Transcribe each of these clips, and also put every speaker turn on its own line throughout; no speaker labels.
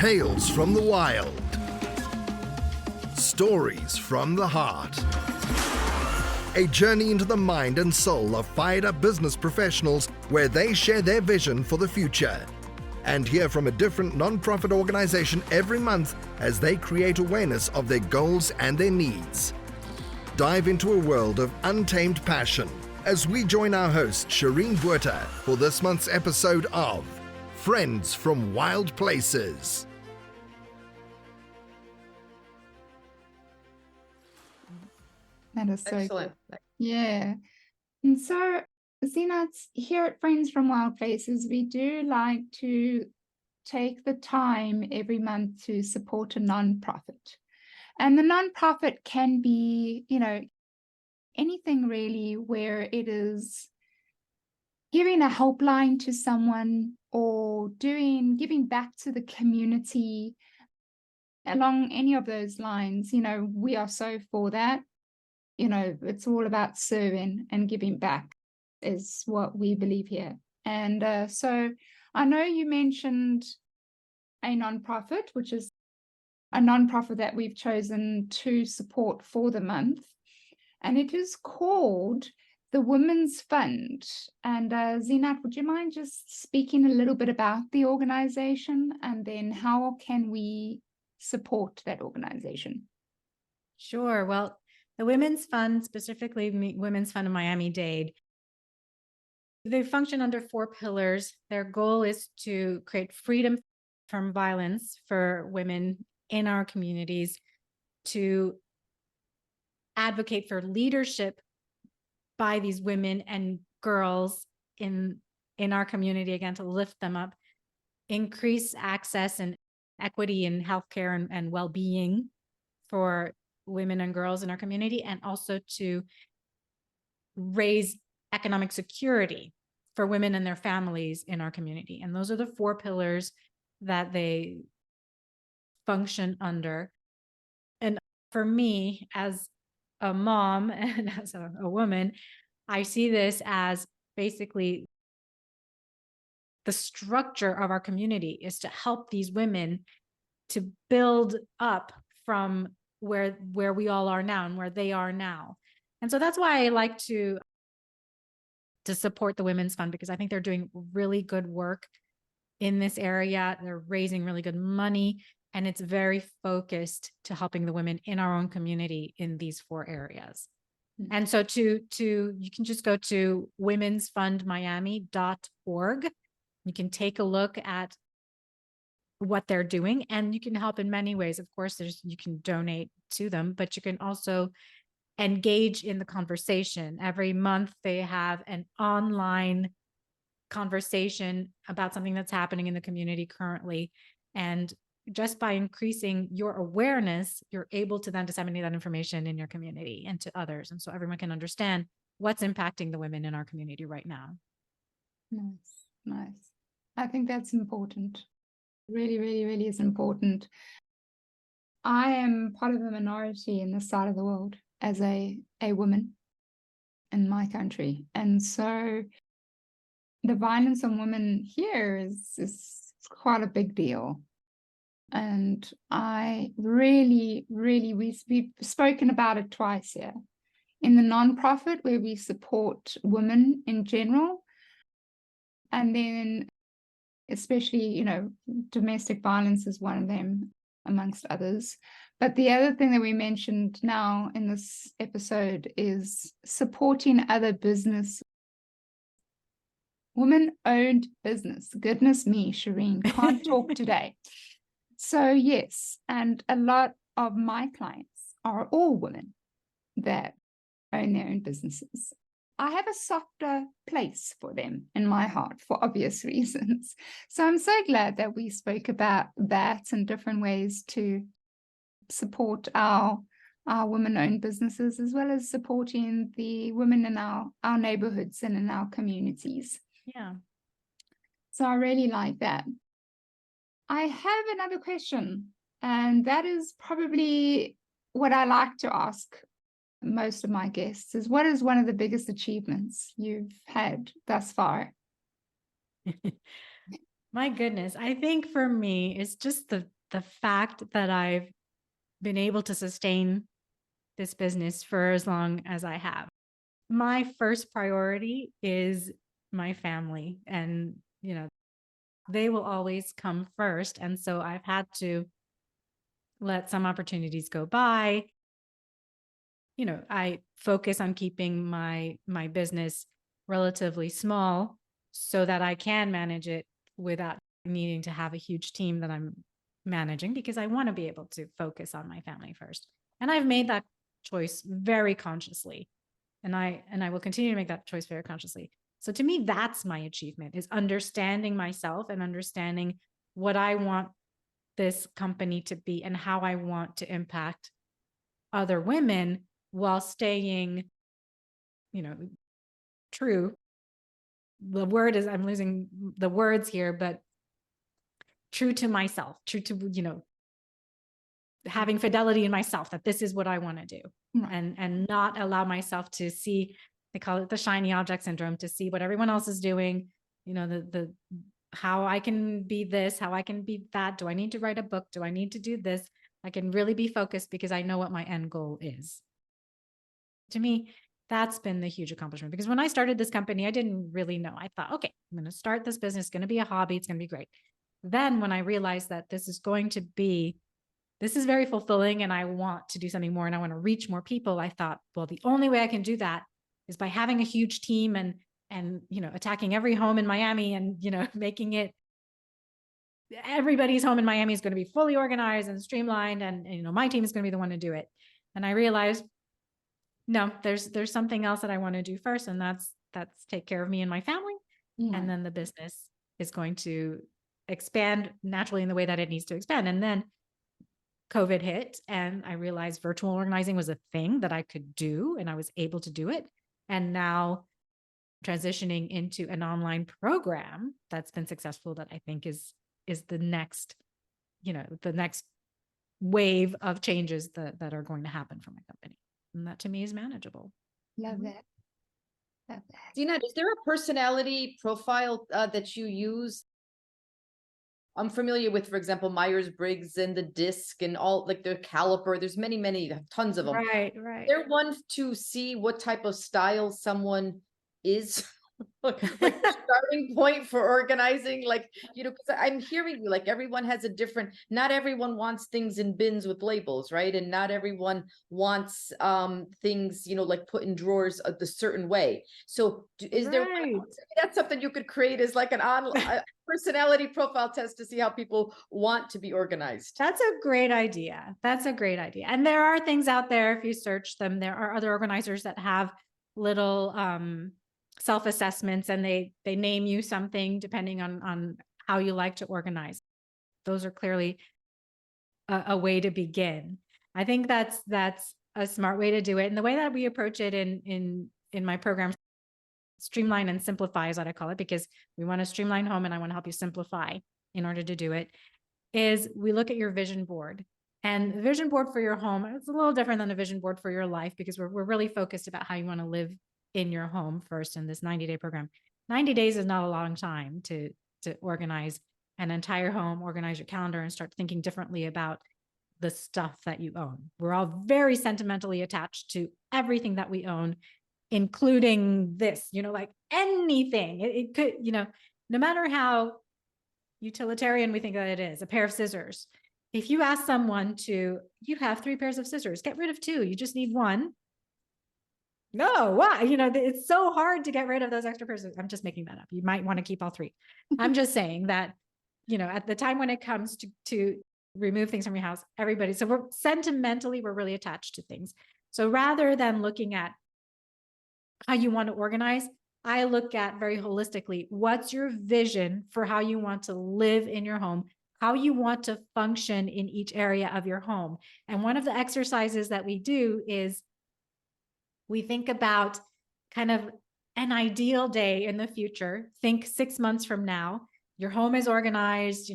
Tales from the wild. Stories from the heart. A journey into the mind and soul of fired-up business professionals where they share their vision for the future. And hear from a different non-profit organization every month as they create awareness of their goals and their needs. Dive into a world of untamed passion as we join our host, Shireen Buerta, for this month's episode of Friends from Wild Places.
That is so
Excellent.
good. Yeah. And so, Zeenat, here at Friends from Wild Places, we do like to take the time every month to support a nonprofit. And the nonprofit can be, anything really where it is giving a helpline to someone or giving back to the community along any of those lines. We are so for that. It's all about serving and giving back is what we believe here. And so I know you mentioned a nonprofit, which is a nonprofit that we've chosen to support for the month. And it is called the Women's Fund. And Zeenat, would you mind just speaking a little bit about the organization and then how can we support that organization?
Sure. Well, the Women's Fund, specifically Women's Fund of Miami-Dade, they function under 4 pillars. Their goal is to create freedom from violence for women in our communities, to advocate for leadership by these women and girls in our community, again, to lift them up, increase access and equity in healthcare and well-being for women and girls in our community, and also to raise economic security for women and their families in our community. And those are the 4 pillars that they function under. And for me, as a mom and as a woman, I see this as basically the structure of our community is to help these women to build up from where we all are now and where they are now. And so that's why I like to support the Women's Fund, because I think they're doing really good work in this area. They're raising really good money, and it's very focused to helping the women in our own community in these 4 areas. Mm-hmm. And so you can just go to womensfundmiami.org. You can take a look at what they're doing, and you can help in many ways. Of course, you can donate to them, but you can also engage in the conversation. Every month they have an online conversation about something that's happening in the community currently. And just by increasing your awareness, you're able to then disseminate that information in your community and to others. And so everyone can understand what's impacting the women in our community right now.
Nice. I think that's important. Really, really, really is important. I am part of a minority in this side of the world as a woman in my country. And so the violence on women here is quite a big deal. And I really, really, we've spoken about it twice here. In the nonprofit, where we support women in general, and then especially, domestic violence is one of them, amongst others. But the other thing that we mentioned now in this episode is supporting other business, women-owned business. Goodness me, Shireen, can't talk today. So yes, and a lot of my clients are all women that own their own businesses. I have a softer place for them in my heart for obvious reasons. So I'm so glad that we spoke about that and different ways to support our women-owned businesses, as well as supporting the women in our neighborhoods and in our communities.
Yeah.
So I really like that. I have another question, and that is probably what I like to ask most of my guests is, what is one of the biggest achievements you've had thus far?
My goodness. I think for me, it's just the fact that I've been able to sustain this business for as long as I have. My first priority is my family, and they will always come first. And so I've had to let some opportunities go by. I focus on keeping my business relatively small so that I can manage it without needing to have a huge team that I'm managing, because I want to be able to focus on my family first. And I've made that choice very consciously. And I will continue to make that choice very consciously. So to me, that's my achievement, is understanding myself and understanding what I want this company to be and how I want to impact other women while staying, true. The word is, I'm losing the words here, but true to myself, true to, having fidelity in myself, that this is what I want to do. Right. And not allow myself to see, they call it the shiny object syndrome, to see what everyone else is doing, the how I can be this, how I can be that. Do I need to write a book? Do I need to do this? I can really be focused because I know what my end goal is. To me, that's been the huge accomplishment, because when I started this company, I didn't really know. I thought, okay, I'm going to start this business. It's going to be a hobby. It's going to be great. Then when I realized that this is very fulfilling and I want to do something more and I want to reach more people, I thought, well, the only way I can do that is by having a huge team and attacking every home in Miami and, making it, everybody's home in Miami is going to be fully organized and streamlined. And my team is going to be the one to do it. And I realized, no, there's something else that I want to do first. And that's take care of me and my family. Mm-hmm. And then the business is going to expand naturally in the way that it needs to expand. And then COVID hit and I realized virtual organizing was a thing that I could do, and I was able to do it. And now transitioning into an online program that's been successful, that I think is the next, the next wave of changes that are going to happen for my company. And that to me is manageable.
Love
Mm-hmm.
that. Love that.
Zeenat, is there a personality profile that you use? I'm familiar with, for example, Myers-Briggs and the DISC and all, like the caliper. There's many, tons of them.
Right.
Is there one to see what type of style someone is? like the starting point for organizing, because I'm hearing you, like everyone has a different, not everyone wants things in bins with labels, right? And not everyone wants things, like put in drawers the certain way. So is there that's something you could create as like an online personality profile test to see how people want to be organized?
That's a great idea. And there are things out there, if you search them, there are other organizers that have little self-assessments, and they name you something depending on how you like to organize. Those are clearly a way to begin. I think that's a smart way to do it. And the way that we approach it in my program, streamline and simplify is what I call it, because we want to streamline home and I want to help you simplify in order to do it, is we look at your vision board. And the vision board for your home, it's a little different than a vision board for your life, because we're really focused about how you want to live in your home first in this 90-day program. 90 days is not a long time to organize an entire home, organize your calendar, and start thinking differently about the stuff that you own. We're all very sentimentally attached to everything that we own, including this, like anything. It could, no matter how utilitarian we think that it is, a pair of scissors. If you ask someone you have 3 pairs of scissors, get rid of 2, you just need 1. No, why? It's so hard to get rid of those extra pairs. I'm just making that up. You might want to keep all 3. I'm just saying that, at the time when it comes to remove things from your house, so we're really attached to things. So rather than looking at how you want to organize, I look at very holistically, what's your vision for how you want to live in your home, how you want to function in each area of your home. And one of the exercises that we do is we think about kind of an ideal day in the future. Think 6 months from now, your home is organized,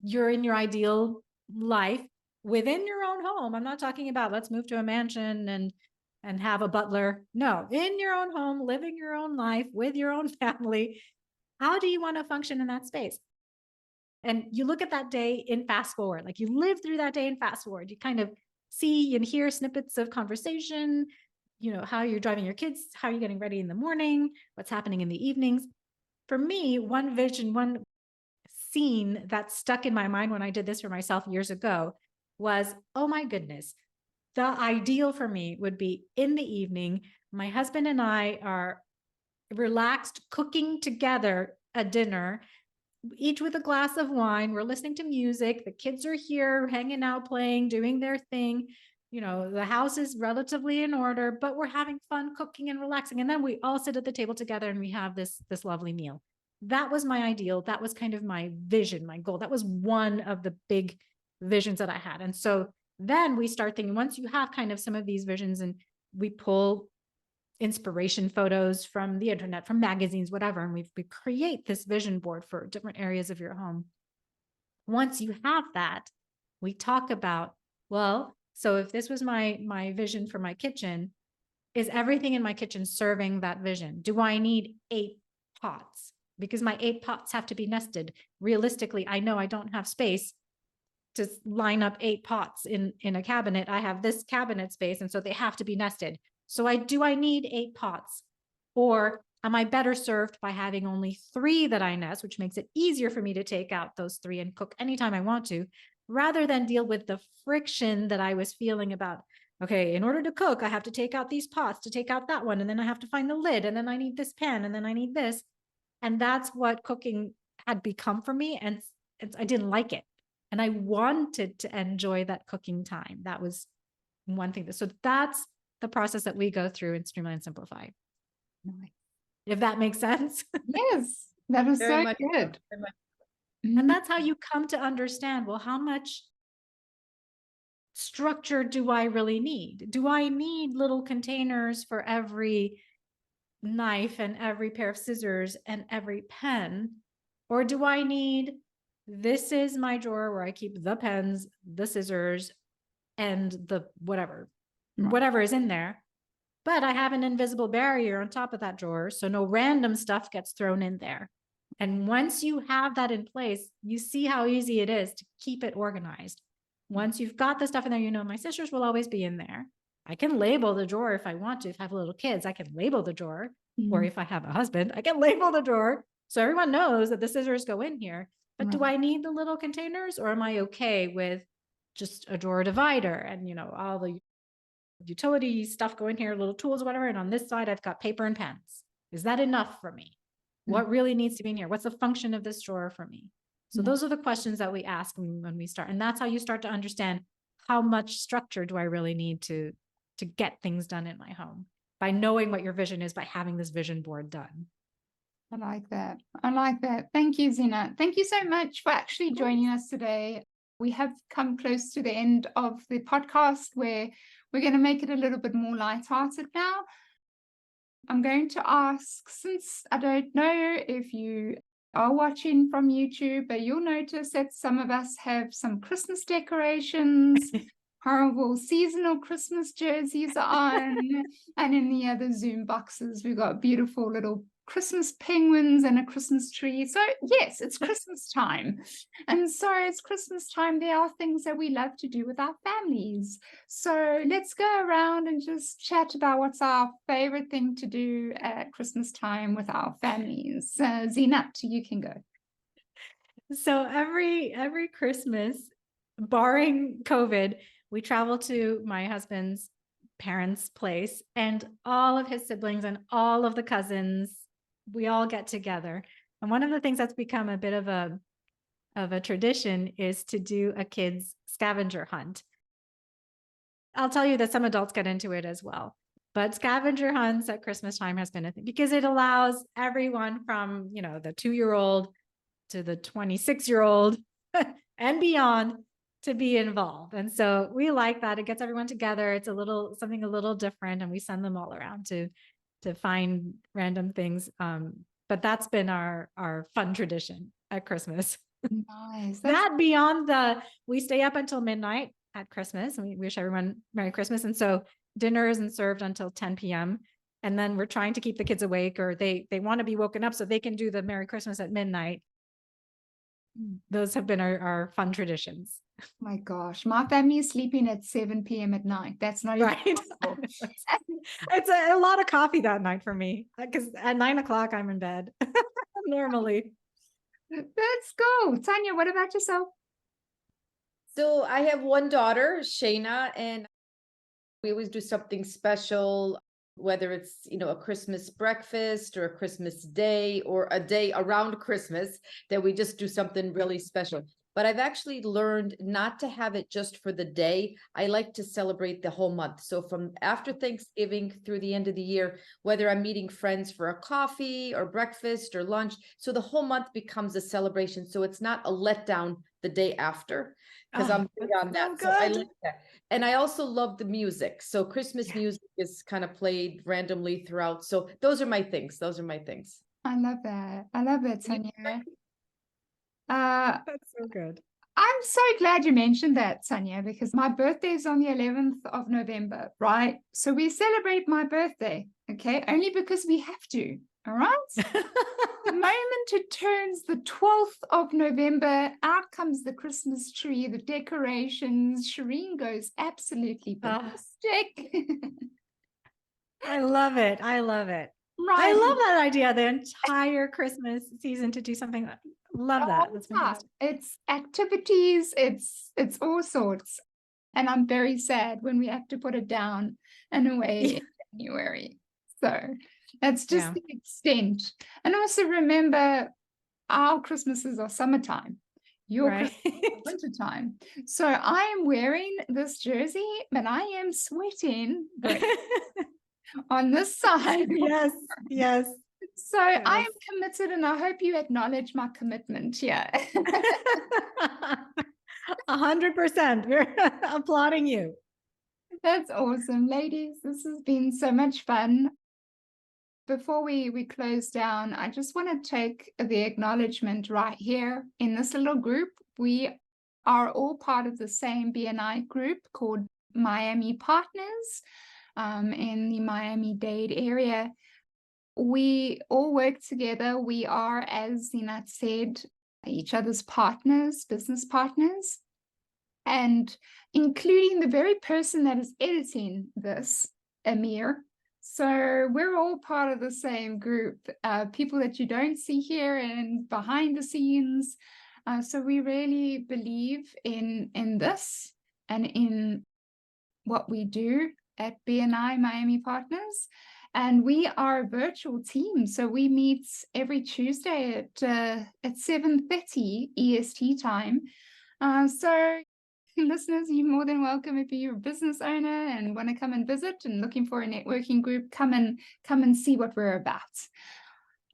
you're in your ideal life within your own home. I'm not talking about let's move to a mansion and have a butler. No, in your own home, living your own life with your own family. How do you want to function in that space? And you look at that day in fast forward, like you live through that day in fast forward. You kind of see and hear snippets of conversation, how you're driving your kids, how you're getting ready in the morning, what's happening in the evenings. For me, one vision, one scene that stuck in my mind when I did this for myself years ago was, oh my goodness, the ideal for me would be in the evening. My husband and I are relaxed, cooking together a dinner, each with a glass of wine. We're listening to music. The kids are here hanging out, playing, doing their thing. The house is relatively in order, but we're having fun cooking and relaxing. And then we all sit at the table together and we have this lovely meal. That was my ideal. That was kind of my vision, my goal. That was one of the big visions that I had. And so then we start thinking, once you have kind of some of these visions, and we pull inspiration photos from the internet, from magazines, whatever, and we create this vision board for different areas of your home. Once you have that, we talk about, well, so if this was my vision for my kitchen, is everything in my kitchen serving that vision? Do I need 8 pots? Because my 8 pots have to be nested. Realistically, I know I don't have space to line up 8 pots in a cabinet. I have this cabinet space, and so they have to be nested. So do I need 8 pots? Or am I better served by having only 3 that I nest, which makes it easier for me to take out those 3 and cook anytime I want to, rather than deal with the friction that I was feeling about, okay, in order to cook, I have to take out these pots to take out that one, and then I have to find the lid, and then I need this pan, and then I need this. And that's what cooking had become for me. And I didn't like it. And I wanted to enjoy that cooking time. That was one thing. So that's the process that we go through in Streamline and Simplify.
Nice.
If that makes sense.
Yes, that was
Very
so
much so,
good.
very much.
And that's how you come to understand, well, how much structure do I really need? Do I need little containers for every knife and every pair of scissors and every pen? Or do I need, this is my drawer where I keep the pens, the scissors, and the whatever is in there. But I have an invisible barrier on top of that drawer, so no random stuff gets thrown in there. And once you have that in place, you see how easy it is to keep it organized. Once you've got the stuff in there, my scissors will always be in there. I can label the drawer if I want to. If I have little kids, I can label the drawer. Or if I have a husband, I can label the drawer. So everyone knows that the scissors go in here. But do I need the little containers, or am I okay with just a drawer divider and, all the utility stuff go in here, little tools, whatever. And on this side, I've got paper and pens. Is that enough for me? What really needs to be in here? What's the function of this drawer for me? So those are the questions that we ask when we start. And that's how you start to understand, how much structure do I really need to get things done in my home, by knowing what your vision is, by having this vision board done.
I like that. I like that. Thank you, Zeenat. Thank you so much for actually joining us today. We have come close to the end of the podcast, where we're going to make it a little bit more lighthearted now. I'm going to ask, since I don't know if you are watching from YouTube, but you'll notice that some of us have some Christmas decorations, horrible seasonal Christmas jerseys on, and in the other Zoom boxes, we've got beautiful little Christmas penguins and a Christmas tree. So yes, it's Christmas time. And so it's Christmas time. There are things that we love to do with our families. So let's go around and just chat about what's our favorite thing to do at Christmas time with our families. Zeenat, you can go.
So every Christmas, barring COVID, we travel to my husband's parents' place, and all of his siblings and all of the cousins, we all get together. And one of the things that's become a bit of a tradition is to do a kids scavenger hunt. I'll tell you that some adults get into it as well, but scavenger hunts at Christmas time has been a thing, because it allows everyone from, the 2-year-old to the 26-year-old and beyond to be involved. And so we like that. It gets everyone together. It's something a little different, and we send them all around to find random things. But that's been our fun tradition at Christmas.
Nice.
That beyond we stay up until midnight at Christmas, and we wish everyone Merry Christmas. And so dinner isn't served until 10 p.m. And then we're trying to keep the kids awake, or they want to be woken up so they can do the Merry Christmas at midnight. Those have been our fun traditions.
My gosh, my family is sleeping at 7 p.m. at night. That's not even
Right.
possible.
It's a lot of coffee that night for me, because at 9 o'clock I'm in bed normally.
Let's go. Tanya, what about yourself?
So I have one daughter, Shayna, and we always do something special, whether it's, a Christmas breakfast or a Christmas day or a day around Christmas, that we just do something really special. But I've actually learned not to have it just for the day. I like to celebrate the whole month. So from after Thanksgiving through the end of the year, whether I'm meeting friends for a coffee or breakfast or lunch, so the whole month becomes a celebration. So it's not a letdown the day after, because I'm big on that. So I like that. And I also love the music. So Christmas music is kind of played randomly throughout. So those are my things. Those are my things.
I love that. I love it, Tanya.
That's so good.
I'm so glad you mentioned that, Tanya, because my birthday is on the 11th of November, right? So we celebrate my birthday, okay? Only because we have to, all right? The moment it turns the 12th of November, out comes the Christmas tree, the decorations. Shireen goes absolutely ballistic.
I love it. I love it.
Right.
I love that idea, the entire Christmas season to do something. Love that. That's fantastic.
It's activities, it's all sorts. And I'm very sad when we have to put it down and away in January. So that's just the extent. And also remember, our Christmases are summertime. Your Christmas is wintertime. So I am wearing this jersey, but I am sweating on this side.
Yes.
So I am committed, and I hope you acknowledge my commitment here.
100%. We're applauding you.
That's awesome, ladies. This has been so much fun. Before we close down, I just want to take the acknowledgement right here in this little group. We are all part of the same BNI group called Miami Partners in the Miami-Dade area. We all work together. We are, as Zeenat said, each other's partners, business partners, and including the very person that is editing this, Amir. So we're all part of the same group, people that you don't see here and behind the scenes. So we really believe in this and in what we do at BNI Miami Partners. And we are a virtual team. So we meet every Tuesday at 7:30 EST time. So listeners, you're more than welcome. If you're a business owner and want to come and visit and looking for a networking group, come and see what we're about.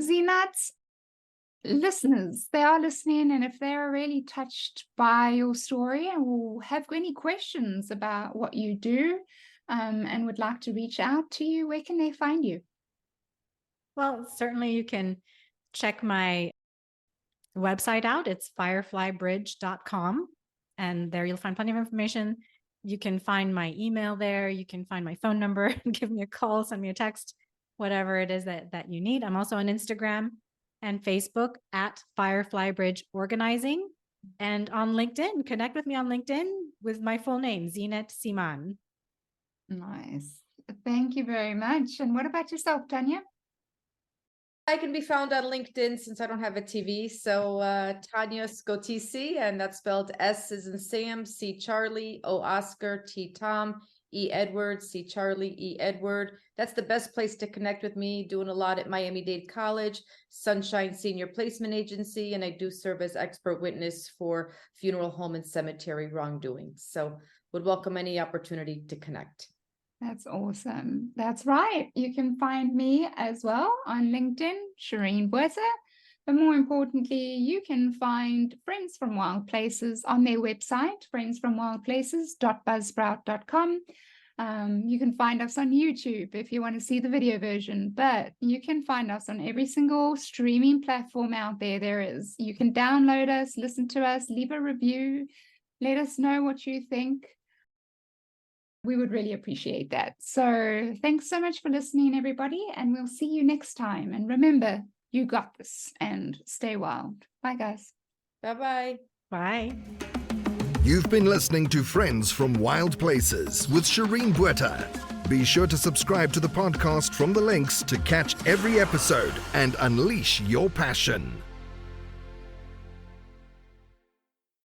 Zeenat, listeners, they are listening, and if they are really touched by your story and will have any questions about what you do, and would like to reach out to you, where can they find you?
Well, certainly you can check my website out. It's fireflybridge.com. And there you'll find plenty of information. You can find my email there. You can find my phone number. Give me a call, send me a text, whatever it is that you need. I'm also on Instagram and Facebook at Firefly Bridge Organizing. And on LinkedIn, connect with me on LinkedIn with my full name, Zeenat Siman.
Nice. Thank you very much. And what about yourself, Tanya?
I can be found on LinkedIn since I don't have a TV. So Tanya Scotisi, and that's spelled S as in Sam, C Charlie, O Oscar, T Tom, E Edward, C Charlie, E Edward. That's the best place to connect with me. Doing a lot at Miami-Dade College, Sunshine Senior Placement Agency, and I do serve as expert witness for funeral home and cemetery wrongdoing. So would welcome any opportunity to connect.
That's awesome. That's right. You can find me as well on LinkedIn, Shireen Buerta. But more importantly, you can find Friends from Wild Places on their website, friendsfromwildplaces.buzzsprout.com. You can find us on YouTube if you want to see the video version, but you can find us on every single streaming platform out there is. You can download us, listen to us, leave a review, let us know what you think. We would really appreciate that. So thanks so much for listening, everybody, and we'll see you next time. And remember, you got this, and stay wild. Bye, guys.
Bye-bye.
Bye.
You've been listening to Friends from Wild Places with Shireen Buerta. Be sure to subscribe to the podcast from the links to catch every episode and unleash your passion.